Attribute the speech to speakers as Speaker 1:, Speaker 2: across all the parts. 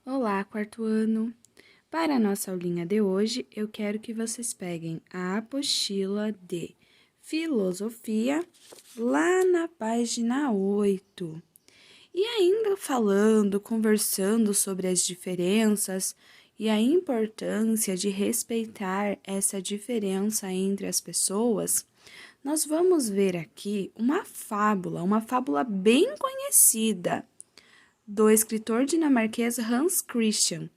Speaker 1: Olá, quarto ano! Para a nossa aulinha de hoje, eu quero que vocês peguem a apostila de Filosofia, lá na página 8. E ainda conversando sobre as diferenças e a importância de respeitar essa diferença entre as pessoas, nós vamos ver aqui uma fábula bem conhecida, do escritor dinamarquês Hans Christian.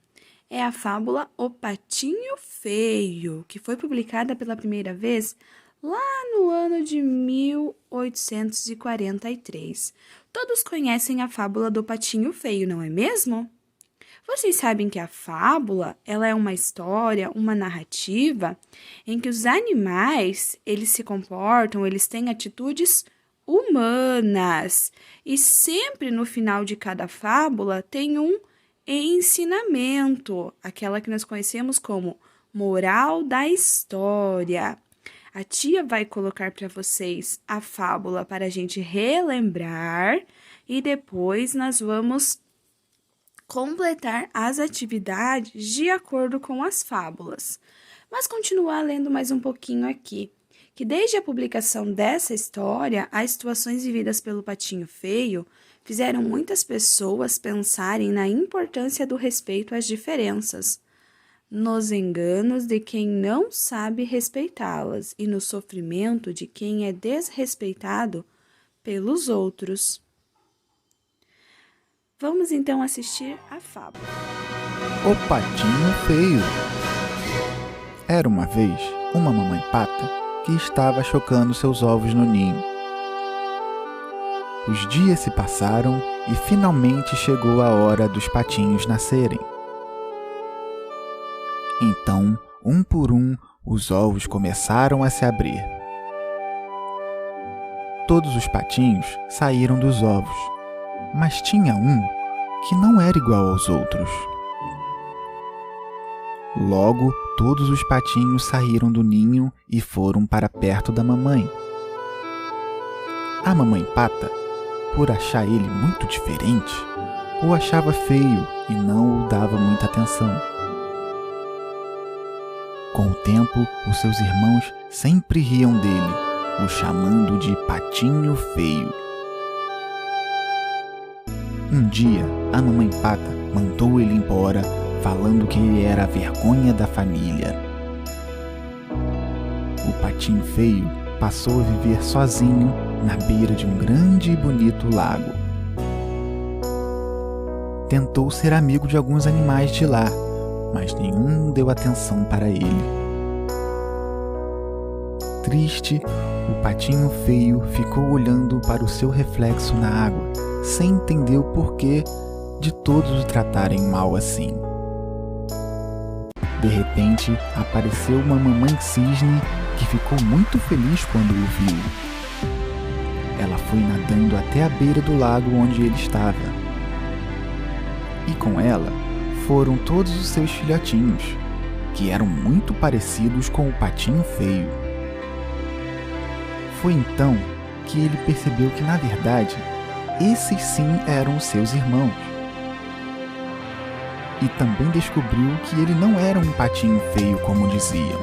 Speaker 1: É a fábula O Patinho Feio, que foi publicada pela primeira vez lá no ano de 1843. Todos conhecem a fábula do Patinho Feio, não é mesmo? Vocês sabem que a fábula, ela é uma história, uma narrativa em que os animais, eles se comportam, eles têm atitudes humanas. E sempre no final de cada fábula tem um ensinamento, aquela que nós conhecemos como moral da história. A tia vai colocar para vocês a fábula para a gente relembrar e depois nós vamos completar as atividades de acordo com as fábulas. Mas continuar lendo mais um pouquinho aqui, que desde a publicação dessa história, as situações vividas pelo Patinho Feio fizeram muitas pessoas pensarem na importância do respeito às diferenças, nos enganos de quem não sabe respeitá-las e no sofrimento de quem é desrespeitado pelos outros. Vamos então assistir a fábula.
Speaker 2: O Patinho Feio. Era uma vez uma mamãe pata que estava chocando seus ovos no ninho. Os dias se passaram e finalmente chegou a hora dos patinhos nascerem. Então, um por um, os ovos começaram a se abrir. Todos os patinhos saíram dos ovos, mas tinha um que não era igual aos outros. Logo, todos os patinhos saíram do ninho e foram para perto da mamãe. A mamãe pata, por achar ele muito diferente, o achava feio e não o dava muita atenção. Com o tempo, os seus irmãos sempre riam dele, o chamando de Patinho Feio. Um dia, a mamãe pata mandou ele embora, falando que ele era a vergonha da família. O Patinho Feio passou a viver sozinho na beira de um grande e bonito lago. Tentou ser amigo de alguns animais de lá, mas nenhum deu atenção para ele. Triste, o Patinho Feio ficou olhando para o seu reflexo na água, sem entender o porquê de todos o tratarem mal assim. De repente, apareceu uma mamãe cisne que ficou muito feliz quando o viu. Ela foi nadando até a beira do lago onde ele estava. E com ela foram todos os seus filhotinhos, que eram muito parecidos com o Patinho Feio. Foi então que ele percebeu que, na verdade, esses sim eram os seus irmãos. E também descobriu que ele não era um patinho feio como diziam.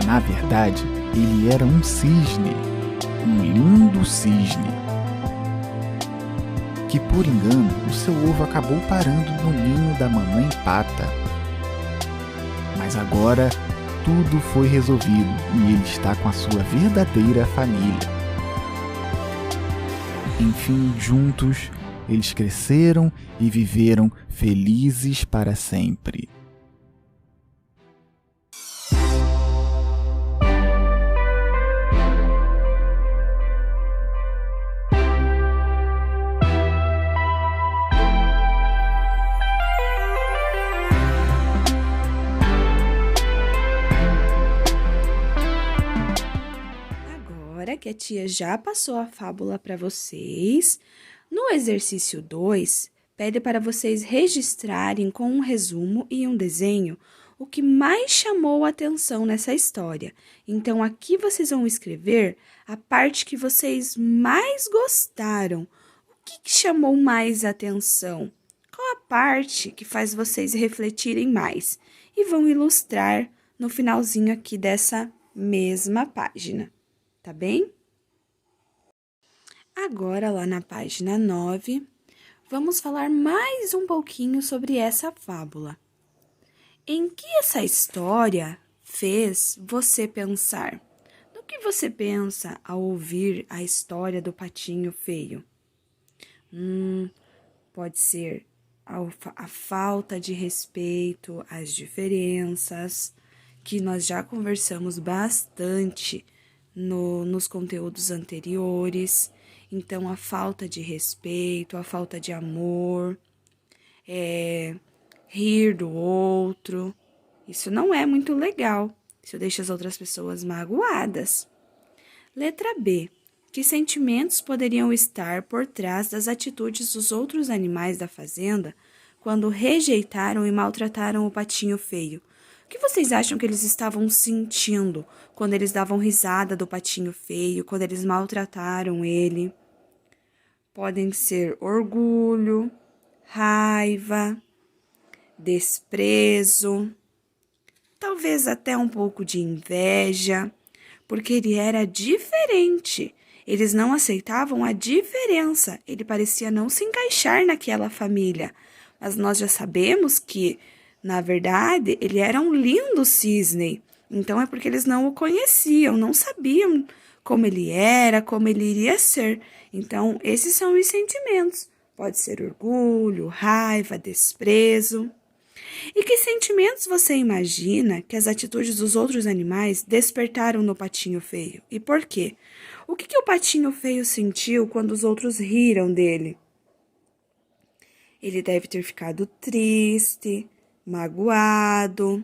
Speaker 2: Na verdade, ele era um cisne, um lindo cisne, que por engano o seu ovo acabou parando no ninho da mamãe pata. Mas agora tudo foi resolvido e ele está com a sua verdadeira família. Enfim, juntos, eles cresceram e viveram felizes para sempre.
Speaker 1: Agora que a tia já passou a fábula para vocês, no exercício 2, pede para vocês registrarem com um resumo e um desenho o que mais chamou a atenção nessa história. Então, aqui vocês vão escrever a parte que vocês mais gostaram. O que chamou mais a atenção? Qual a parte que faz vocês refletirem mais e vão ilustrar no finalzinho aqui dessa mesma página, tá bem? Agora, lá na página 9, vamos falar mais um pouquinho sobre essa fábula. Em que essa história fez você pensar? No que você pensa ao ouvir a história do patinho feio? Pode ser a falta de respeito às diferenças, que nós já conversamos bastante nos conteúdos anteriores. Então, a falta de respeito, a falta de amor, rir do outro. Isso não é muito legal. Isso deixa as outras pessoas magoadas. Letra B. Que sentimentos poderiam estar por trás das atitudes dos outros animais da fazenda quando rejeitaram e maltrataram o patinho feio? O que vocês acham que eles estavam sentindo quando eles davam risada do patinho feio, quando eles maltrataram ele? Podem ser orgulho, raiva, desprezo, talvez até um pouco de inveja, porque ele era diferente. Eles não aceitavam a diferença, ele parecia não se encaixar naquela família. Mas nós já sabemos que, na verdade, ele era um lindo cisne. Então é porque eles não o conheciam, não sabiam como ele era, como ele iria ser. Então, esses são os sentimentos. Pode ser orgulho, raiva, desprezo. E que sentimentos você imagina que as atitudes dos outros animais despertaram no patinho feio? E por quê? O que o patinho feio sentiu quando os outros riram dele? Ele deve ter ficado triste, magoado,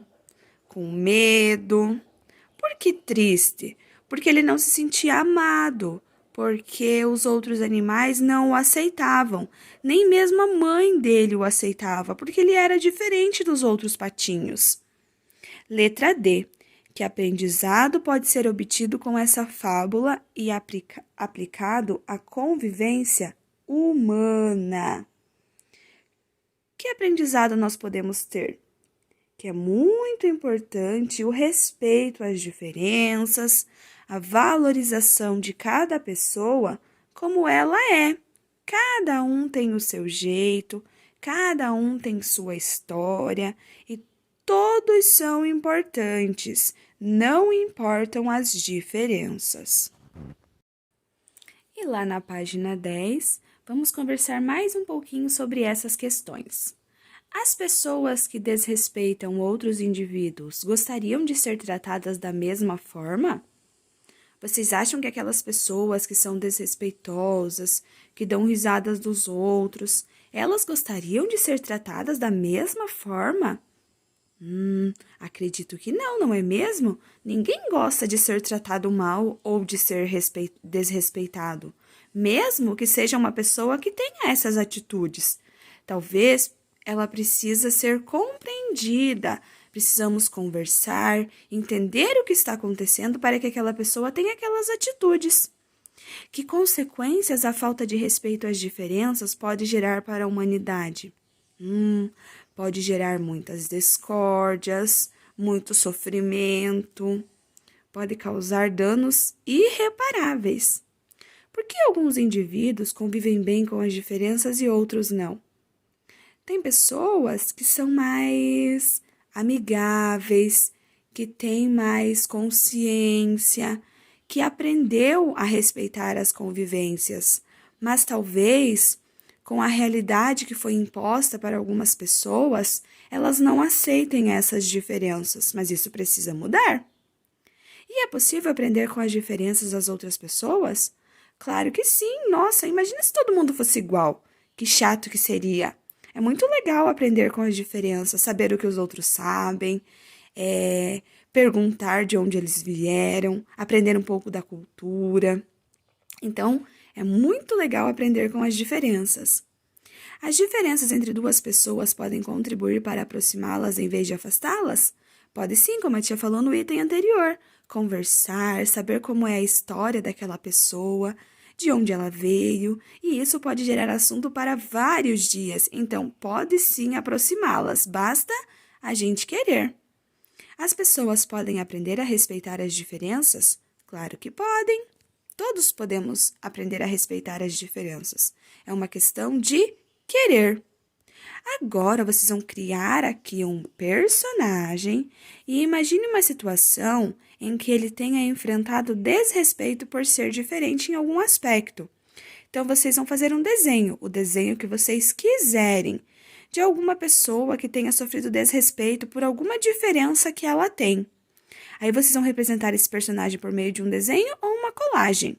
Speaker 1: com medo. Por que triste? Porque ele não se sentia amado, porque os outros animais não o aceitavam. Nem mesmo a mãe dele o aceitava, porque ele era diferente dos outros patinhos. Letra D. Que aprendizado pode ser obtido com essa fábula e aplicado à convivência humana? Que aprendizado nós podemos ter? Que é muito importante o respeito às diferenças, a valorização de cada pessoa como ela é. Cada um tem o seu jeito, cada um tem sua história e todos são importantes, não importam as diferenças. E lá na página 10, vamos conversar mais um pouquinho sobre essas questões. As pessoas que desrespeitam outros indivíduos gostariam de ser tratadas da mesma forma? Vocês acham que aquelas pessoas que são desrespeitosas, que dão risadas dos outros, elas gostariam de ser tratadas da mesma forma? Acredito que não, não é mesmo? Ninguém gosta de ser tratado mal ou de ser desrespeitado, mesmo que seja uma pessoa que tenha essas atitudes. Talvez ela precisa ser compreendida. Precisamos conversar, entender o que está acontecendo para que aquela pessoa tenha aquelas atitudes. Que consequências a falta de respeito às diferenças pode gerar para a humanidade? Pode gerar muitas discórdias, muito sofrimento, pode causar danos irreparáveis. Por que alguns indivíduos convivem bem com as diferenças e outros não? Tem pessoas que são mais amigáveis, que têm mais consciência, que aprendeu a respeitar as convivências, mas talvez com a realidade que foi imposta para algumas pessoas, elas não aceitem essas diferenças, mas isso precisa mudar. E é possível aprender com as diferenças das outras pessoas? Claro que sim, nossa, imagina se todo mundo fosse igual, que chato que seria. É muito legal aprender com as diferenças, saber o que os outros sabem, perguntar de onde eles vieram, aprender um pouco da cultura. Então, é muito legal aprender com as diferenças. As diferenças entre duas pessoas podem contribuir para aproximá-las em vez de afastá-las? Pode sim, como a tia falou no item anterior. Conversar, saber como é a história daquela pessoa, de onde ela veio, e isso pode gerar assunto para vários dias, então pode sim aproximá-las, basta a gente querer. As pessoas podem aprender a respeitar as diferenças? Claro que podem. Todos podemos aprender a respeitar as diferenças. É uma questão de querer. Agora vocês vão criar aqui um personagem e imagine uma situação em que ele tenha enfrentado desrespeito por ser diferente em algum aspecto. Então vocês vão fazer um desenho, o desenho que vocês quiserem, de alguma pessoa que tenha sofrido desrespeito por alguma diferença que ela tem. Aí vocês vão representar esse personagem por meio de um desenho ou uma colagem.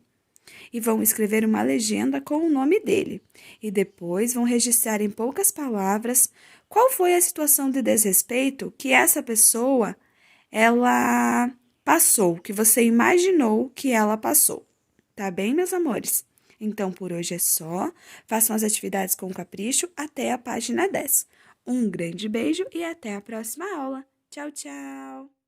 Speaker 1: E vão escrever uma legenda com o nome dele. E depois vão registrar em poucas palavras qual foi a situação de desrespeito que essa pessoa, ela passou, que você imaginou que ela passou. Tá bem, meus amores? Então, por hoje é só. Façam as atividades com capricho até a página 10. Um grande beijo e até a próxima aula. Tchau, tchau!